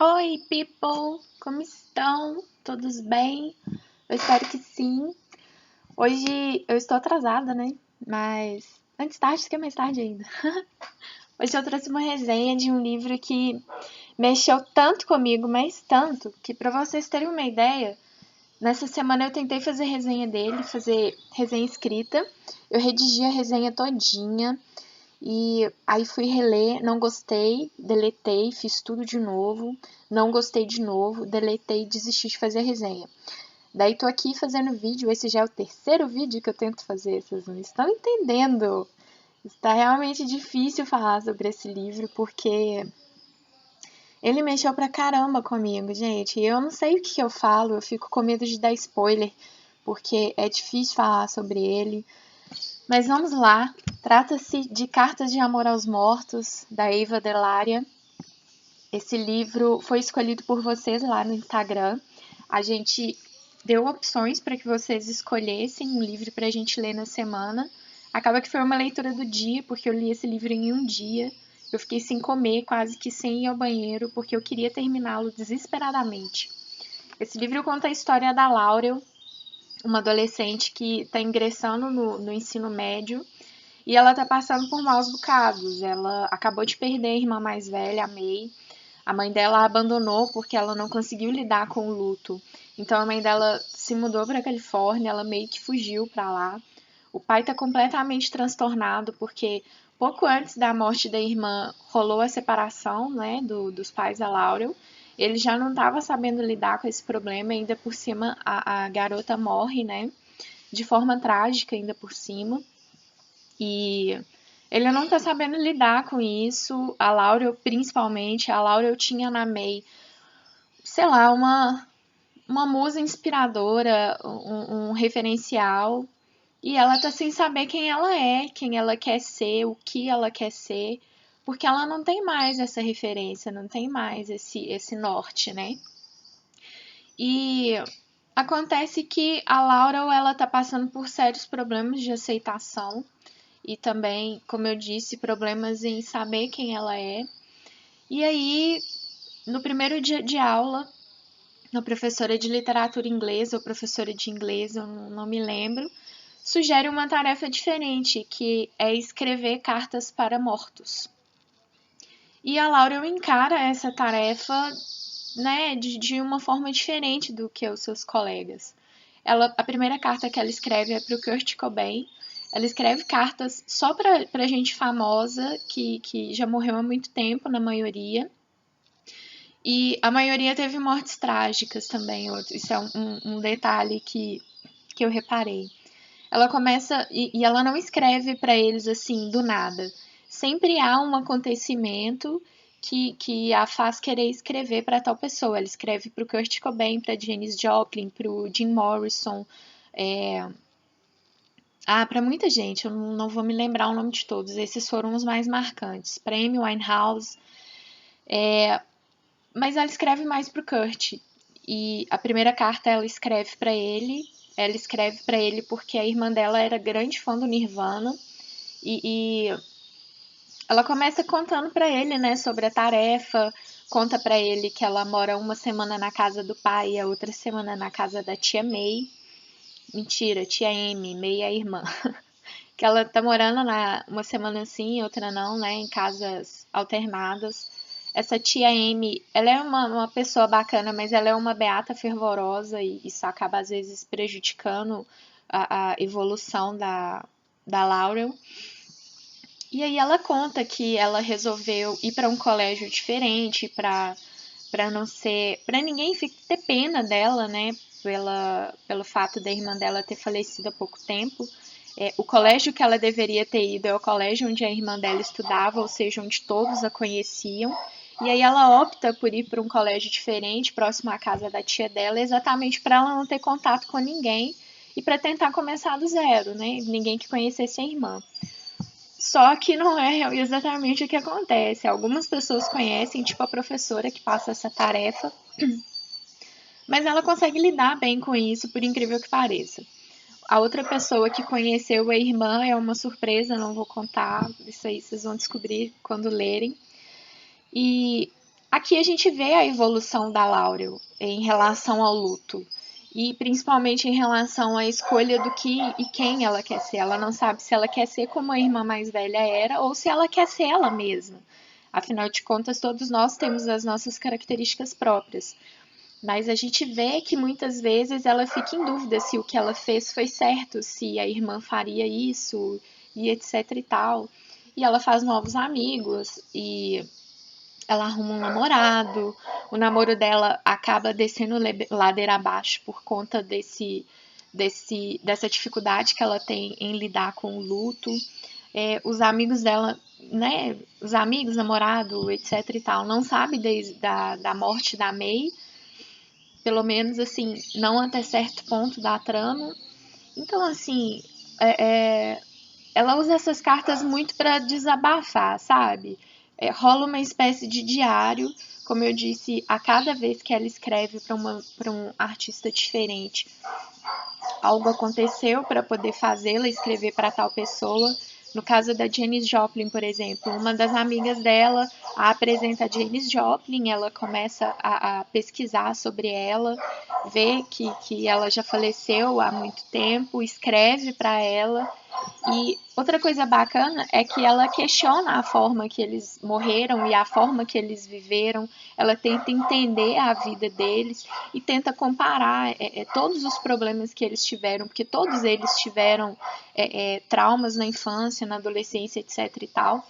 Oi, people! Como estão? Todos bem? Eu espero que sim. Hoje eu estou atrasada, né? Mas antes tarde que é mais tarde ainda. Hoje eu trouxe uma resenha de um livro que mexeu tanto comigo, mas tanto, que pra vocês terem uma ideia, nessa semana eu tentei fazer resenha dele, fazer resenha escrita. Eu redigi a resenha todinha. E aí fui reler, não gostei, deletei, fiz tudo de novo, não gostei de novo, deletei e desisti de fazer a resenha. Daí tô aqui fazendo vídeo, esse já é o terceiro vídeo que eu tento fazer, vocês não estão entendendo. Está realmente difícil falar sobre esse livro, porque ele mexeu pra caramba comigo, gente. E eu não sei o que eu falo, eu fico com medo de dar spoiler, porque é difícil falar sobre ele. Mas vamos lá. Trata-se de Cartas de Amor aos Mortos, da Eva Delária. Esse livro foi escolhido por vocês lá no Instagram. A gente deu opções para que vocês escolhessem um livro para a gente ler na semana. Acaba que foi uma leitura do dia, porque eu li esse livro em um dia. Eu fiquei sem comer, quase que sem ir ao banheiro, porque eu queria terminá-lo desesperadamente. Esse livro conta a história da Laurel, uma adolescente que está ingressando no ensino médio e ela está passando por maus bocados. Ela acabou de perder a irmã mais velha, a May. A mãe dela a abandonou porque ela não conseguiu lidar com o luto. Então a mãe dela se mudou para a Califórnia, ela meio que fugiu para lá. O pai está completamente transtornado porque pouco antes da morte da irmã rolou a separação, né, dos pais da Laurel. Ele já não estava sabendo lidar com esse problema, ainda por cima a garota morre, né, de forma trágica ainda por cima. E ele não tá sabendo lidar com isso. A Laurel, principalmente, a Laurel tinha na May, sei lá, uma musa inspiradora, um referencial. E ela tá sem saber quem ela é, quem ela quer ser, o que ela quer ser, porque ela não tem mais essa referência, não tem mais esse norte, né? E acontece que a Laurel, ela tá passando por sérios problemas de aceitação e também, como eu disse, problemas em saber quem ela é. E aí, no primeiro dia de aula, a professora de literatura inglesa ou professora de inglês, eu não me lembro, sugere uma tarefa diferente, que é escrever cartas para mortos. E a Laura encara essa tarefa, né, de uma forma diferente do que os seus colegas. A primeira carta que ela escreve é para o Kurt Cobain. Ela escreve cartas só para gente famosa, que já morreu há muito tempo, na maioria. E a maioria teve mortes trágicas também. Isso é um detalhe que eu reparei. Ela começa e ela não escreve para eles assim do nada. Sempre há um acontecimento que a faz querer escrever para tal pessoa. Ela escreve para o Kurt Cobain, para Janis Joplin, para o Jim Morrison, para muita gente. Eu não vou me lembrar o nome de todos. Esses foram os mais marcantes. Para Amy Winehouse, mas ela escreve mais para o Kurt. E a primeira carta ela escreve para ele. Ela escreve para ele porque a irmã dela era grande fã do Nirvana. E ela começa contando para ele, né, sobre a tarefa. Conta para ele que ela mora uma semana na casa do pai e a outra semana na casa da tia May. Mentira, tia Amy, May é a irmã. Que ela tá morando uma semana sim, outra não, né, em casas alternadas. Essa tia Amy, ela é uma pessoa bacana, mas ela é uma beata fervorosa e isso acaba às vezes prejudicando a evolução da Laurel. E aí ela conta que ela resolveu ir para um colégio diferente para não ser, para ninguém ter pena dela, né, pelo fato da irmã dela ter falecido há pouco tempo. O colégio que ela deveria ter ido é o colégio onde a irmã dela estudava, ou seja, onde todos a conheciam. E aí ela opta por ir para um colégio diferente, próximo à casa da tia dela, exatamente para ela não ter contato com ninguém e para tentar começar do zero, né? Ninguém que conhecesse a irmã. Só que não é exatamente o que acontece. Algumas pessoas conhecem, tipo a professora que passa essa tarefa, mas ela consegue lidar bem com isso, por incrível que pareça. A outra pessoa que conheceu a irmã é uma surpresa, não vou contar, isso aí vocês vão descobrir quando lerem. E Aqui a gente vê a evolução da Laurel em relação ao luto. E principalmente em relação à escolha do que e quem ela quer ser. Ela não sabe se ela quer ser como a irmã mais velha era ou se ela quer ser ela mesma. Afinal de contas, todos nós temos as nossas características próprias. Mas a gente vê que muitas vezes ela fica em dúvida se o que ela fez foi certo, se a irmã faria isso e etc e tal. E ela faz novos amigos e ela arruma um namorado. O namoro dela acaba descendo ladeira abaixo por conta dessa dificuldade que ela tem em lidar com o luto. Os amigos dela, né, os amigos, namorado, etc e tal, não sabe da morte da May, pelo menos assim, não até certo ponto da trama. Então, assim, ela usa essas cartas muito para desabafar, sabe? Rola uma espécie de diário, como eu disse, a cada vez que ela escreve para um artista diferente, algo aconteceu para poder fazê-la escrever para tal pessoa. No caso da Janis Joplin, por exemplo, uma das amigas dela a apresenta a Janis Joplin, ela começa a pesquisar sobre ela, vê que ela já faleceu há muito tempo, escreve para ela. E outra coisa bacana é que ela questiona a forma que eles morreram e a forma que eles viveram. Ela tenta entender a vida deles e tenta comparar todos os problemas que eles tiveram, porque todos eles tiveram traumas na infância, na adolescência, etc e tal.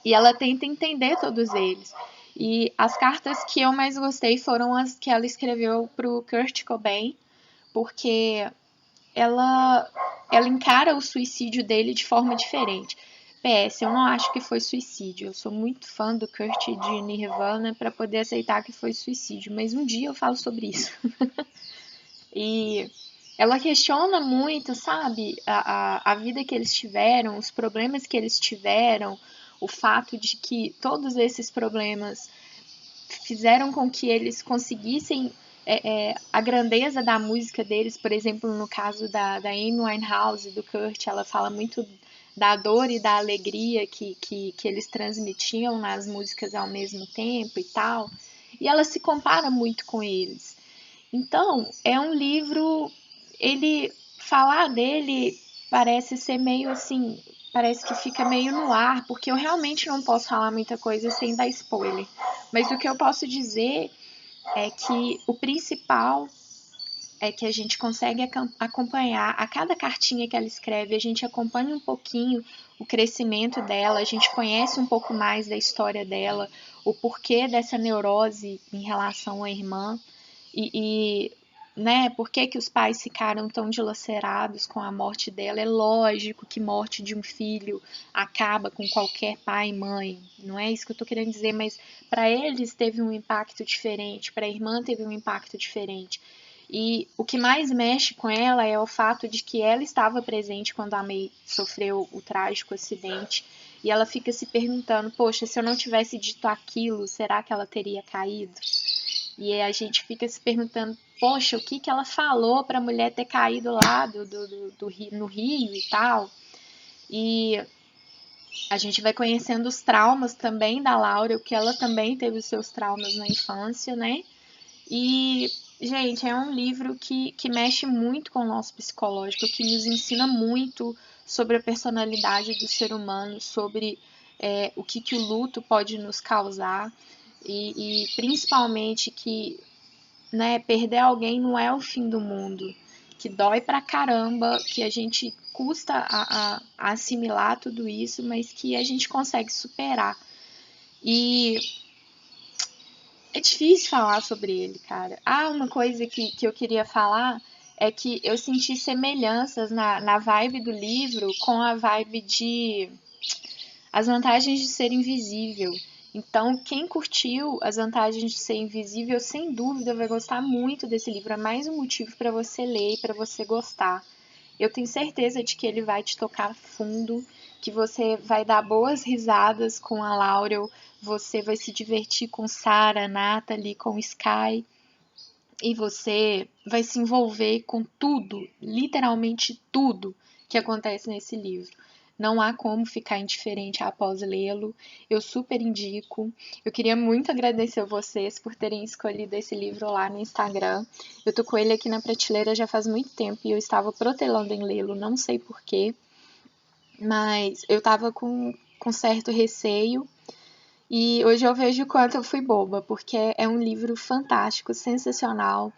E ela tenta entender todos eles. E as cartas que eu mais gostei foram as que ela escreveu pro Kurt Cobain, porque ela encara o suicídio dele de forma diferente. PS, eu não acho que foi suicídio. Eu sou muito fã do Kurt de Nirvana para poder aceitar que foi suicídio, mas um dia eu falo sobre isso. E ela questiona muito, sabe, a vida que eles tiveram, os problemas que eles tiveram, o fato de que todos esses problemas fizeram com que eles conseguissem a grandeza da música deles. Por exemplo, no caso da Amy Winehouse e do Kurt, ela fala muito da dor e da alegria que eles transmitiam nas músicas ao mesmo tempo e tal. E ela se compara muito com eles. Então, é um livro, ele falar dele parece ser meio assim, parece que fica meio no ar, porque eu realmente não posso falar muita coisa sem dar spoiler. Mas o que eu posso dizer é que o principal é que a gente consegue acompanhar a cada cartinha que ela escreve, a gente acompanha um pouquinho o crescimento dela, a gente conhece um pouco mais da história dela, o porquê dessa neurose em relação à irmã e né, por que os pais ficaram tão dilacerados com a morte dela. É lógico que morte de um filho acaba com qualquer pai e mãe, não é isso que eu tô querendo dizer, mas para eles teve um impacto diferente, para a irmã teve um impacto diferente. E o que mais mexe com ela é o fato de que ela estava presente quando a May sofreu o trágico acidente. E ela fica se perguntando, poxa, se eu não tivesse dito aquilo, será que ela teria caído? E a gente fica se perguntando, poxa, o que ela falou para a mulher ter caído lá no rio e tal. E a gente vai conhecendo os traumas também da Laura, que ela também teve os seus traumas na infância, né? E, gente, é um livro que mexe muito com o nosso psicológico, que nos ensina muito sobre a personalidade do ser humano, sobre o que o luto pode nos causar e principalmente que, né, perder alguém não é o fim do mundo, que dói pra caramba, que a gente custa a assimilar tudo isso, mas que a gente consegue superar. E é difícil falar sobre ele, cara. Uma coisa que eu queria falar é que eu senti semelhanças na vibe do livro com a vibe de As Vantagens de Ser Invisível. Então, quem curtiu As Vantagens de Ser Invisível, sem dúvida vai gostar muito desse livro. É mais um motivo para você ler e para você gostar. Eu tenho certeza de que ele vai te tocar fundo, que você vai dar boas risadas com a Laurel, você vai se divertir com Sarah, Natalie, com Sky, e você vai se envolver com tudo, literalmente tudo que acontece nesse livro. não há como ficar indiferente após lê-lo. Eu super indico. Eu queria muito agradecer a vocês por terem escolhido esse livro lá no Instagram. Eu tô com ele aqui na prateleira já faz muito tempo e eu estava protelando em lê-lo, não sei porquê, mas eu tava com certo receio. E hoje eu vejo o quanto eu fui boba, porque é um livro fantástico, sensacional.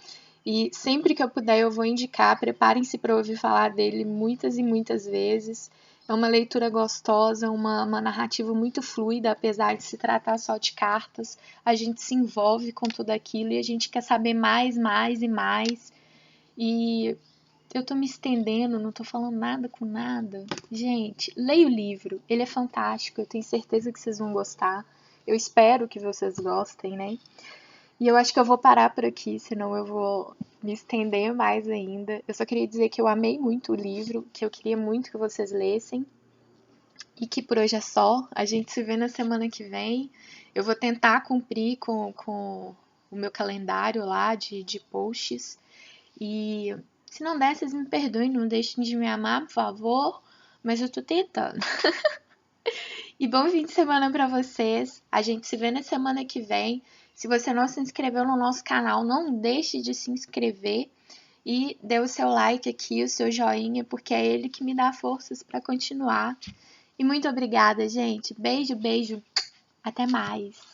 E sempre que eu puder eu vou indicar, preparem-se para ouvir falar dele muitas e muitas vezes. É uma leitura gostosa, uma narrativa muito fluida, apesar de se tratar só de cartas. A gente se envolve com tudo aquilo e a gente quer saber mais, mais e mais. E eu tô me estendendo, não tô falando nada com nada. Gente, leia o livro, ele é fantástico, eu tenho certeza que vocês vão gostar. Eu espero que vocês gostem, né? E eu acho que eu vou parar por aqui, senão eu vou me estender mais ainda. Eu só queria dizer que eu amei muito o livro, que eu queria muito que vocês lessem. E que por hoje é só. A gente se vê na semana que vem. Eu vou tentar cumprir com o meu calendário lá de posts. E se não der, vocês me perdoem, não deixem de me amar, por favor. Mas eu tô tentando. E bom fim de semana pra vocês. A gente se vê na semana que vem. Se você não se inscreveu no nosso canal, não deixe de se inscrever e dê o seu like aqui, o seu joinha, porque é ele que me dá forças pra continuar. E muito obrigada, gente. Beijo, beijo. Até mais.